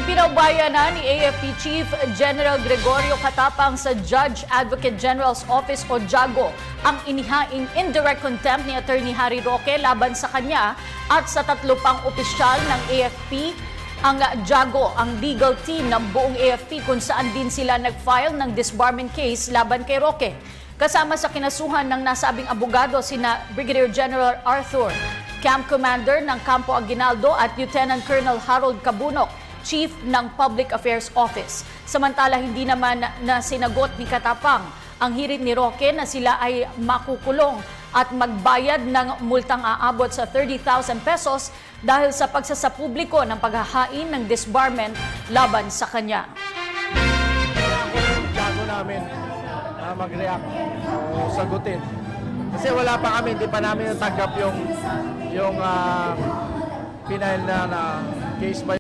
Pinaubayanan ni AFP Chief General Gregorio Katapang sa Judge Advocate General's Office o JAGO ang inihaing indirect contempt ni Attorney Harry Roque laban sa kanya at sa 3 pang opisyal ng AFP. Ang JAGO, ang legal team ng buong AFP kung saan din sila nag-file ng disbarment case laban kay Roque. Kasama sa kinasuhan ng nasabing abogado sina Brigadier General Arthur, Camp Commander ng Campo Aguinaldo at Lieutenant Colonel Harold Cabunok, Chief ng Public Affairs Office. Samantala, hindi naman na sinagot ni Katapang ang hirit ni Roque na sila ay makukulong at magbayad ng multang aabot sa 30,000 pesos dahil sa pagsasapubliko ng paghahain ng disbarment laban sa kanya. Gago namin na mag-react o sagutin. Kasi wala pa kami, hindi pa namin natanggap yung final na case by